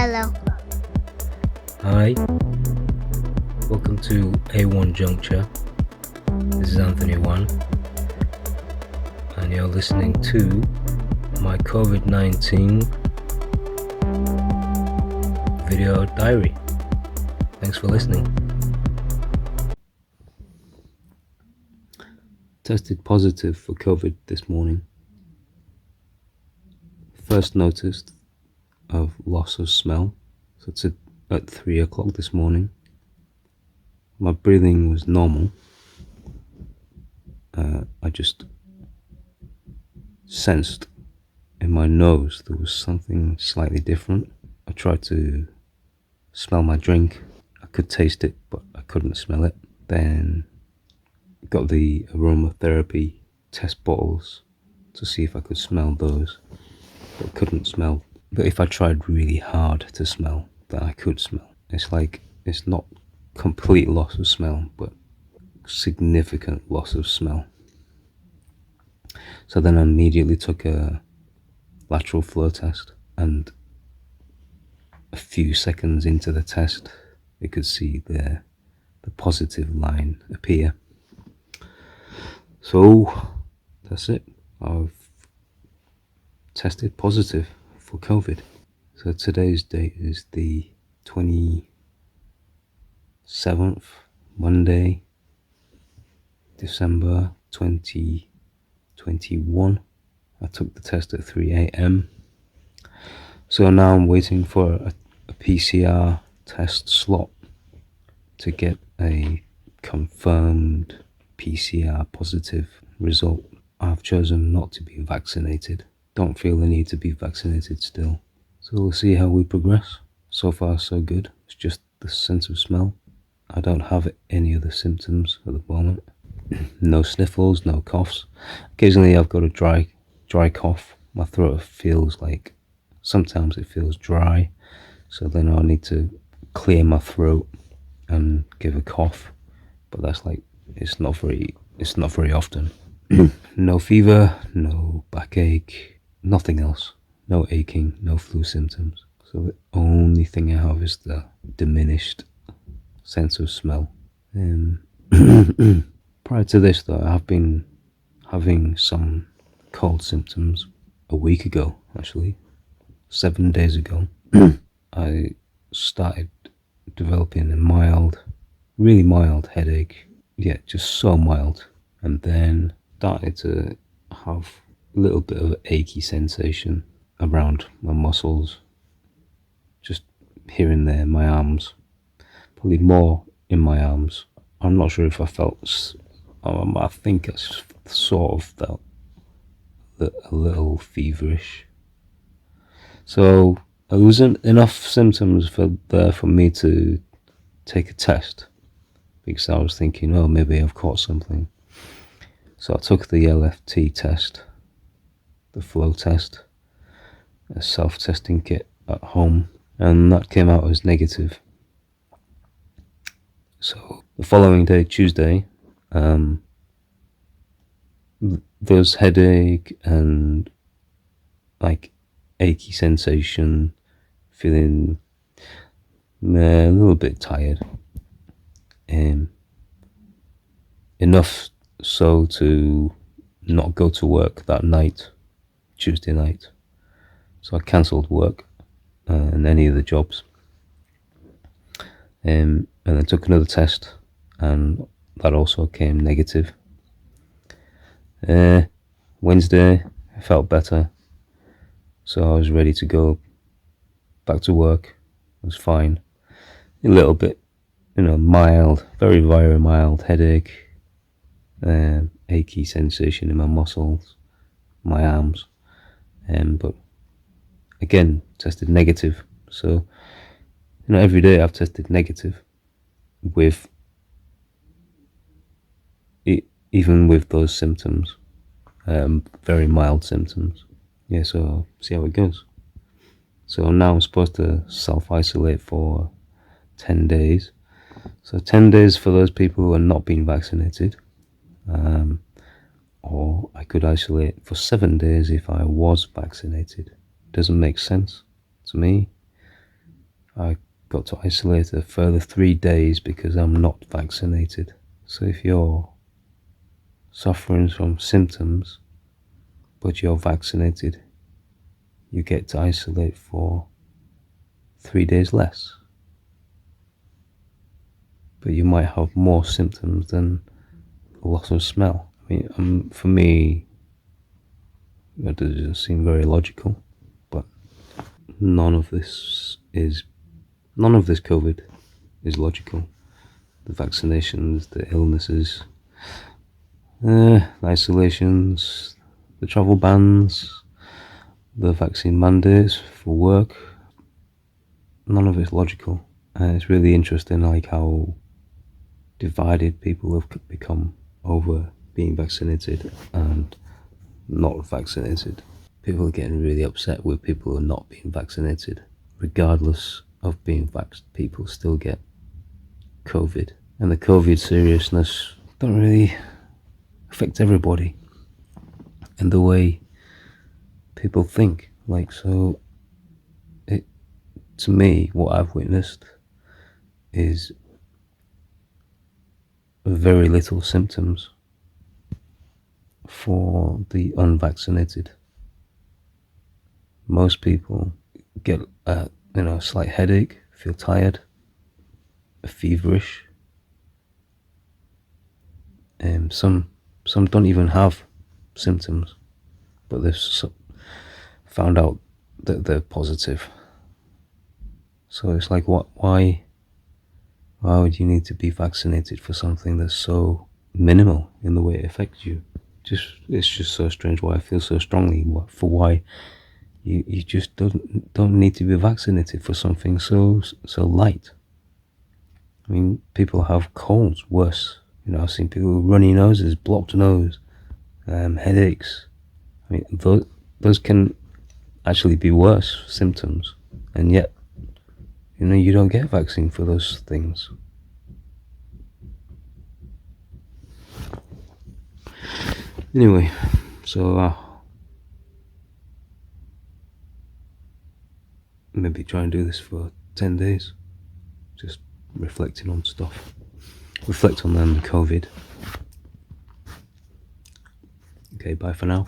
Hello. Hi, welcome to A1 Juncture. This is Anthony 1, and you're listening to my COVID-19 video diary. Thanks for listening. Tested positive for COVID this morning. First noticed of loss of smell. So it's at 3 o'clock this morning. My breathing was normal. I just sensed in my nose there was something slightly different. I tried to smell my drink. I could taste it, but I couldn't smell it. Then got the aromatherapy test bottles to see if I could smell those, but couldn't smell. But if I tried really hard to smell, then I could smell. It's not complete loss of smell, but significant loss of smell. So then I immediately took a lateral flow test, and a few seconds into the test, you could see the positive line appear. So that's it. I've tested positive for COVID. So today's date is the 27th, Monday, December 2021. I took the test at 3 a.m. So now I'm waiting for a PCR test slot to get a confirmed PCR positive result. I've chosen not to be vaccinated. Don't feel the need to be vaccinated still. So we'll see how we progress. So far so good. It's just the sense of smell. I don't have any other symptoms at the moment. No sniffles, no coughs. Occasionally I've got a dry cough. My throat feels like, sometimes it feels dry. So then I'll need to clear my throat and give a cough. But that's it's not very often. No fever, no backache, nothing else. No aching, no flu symptoms. So the only thing I have is the diminished sense of smell. Prior to this though, I have been having some cold symptoms a week ago, actually. 7 days ago. I started developing a really mild headache. Yeah, just so mild. And then started to have a little bit of achy sensation around my muscles, just here and there, my arms, probably more in my arms. I'm not sure if I felt, I think I sort of felt a little feverish. So there wasn't enough symptoms for me to take a test, because I was thinking, oh, maybe I've caught something. So I took the LFT test, the flow test, a self-testing kit at home, and that came out as negative. So the following day, Tuesday, those headache and achy sensation, feeling a little bit tired, enough so to not go to work that night, Tuesday night. So I cancelled work and any of the jobs, and then took another test, and that also came negative. Wednesday I felt better, so I was ready to go back to work. It was fine. A little bit, mild, very mild headache, achy sensation in my muscles, my arms, but again tested negative. So every day I've tested negative, with even with those symptoms, very mild symptoms. Yeah, so see how it goes. So now I'm supposed to self-isolate for 10 days. So 10 days for those people who are not being vaccinated. Or I could isolate for 7 days if I was vaccinated. Doesn't make sense to me. I got to isolate a further 3 days because I'm not vaccinated. So if you're suffering from symptoms but you're vaccinated, you get to isolate for 3 days less. But you might have more symptoms than a loss of smell. I mean, for me, that doesn't seem very logical, but none of this COVID is logical. The vaccinations, the illnesses, the isolations, the travel bans, the vaccine mandates for work, none of it's logical. And it's really interesting, like how divided people have become over being vaccinated and not vaccinated. People are getting really upset with people who are not being vaccinated. Regardless of being vaxxed, people still get COVID. And the COVID seriousness don't really affect everybody and the way people think. Like, so, to me, what I've witnessed is very little symptoms for the unvaccinated. Most people get a slight headache, feel tired, feverish, and some don't even have symptoms, but they've found out that they're positive. So it's like, why would you need to be vaccinated for something that's so minimal in the way it affects you? It's just so strange why I feel so strongly for why you just don't need to be vaccinated for something so light. I mean, people have colds worse. I've seen people with runny noses, blocked nose, headaches. I mean, those can actually be worse symptoms, and yet, you don't get a vaccine for those things. Anyway, so maybe try and do this for 10 days, just reflecting on stuff. Reflect on COVID. Okay, bye for now.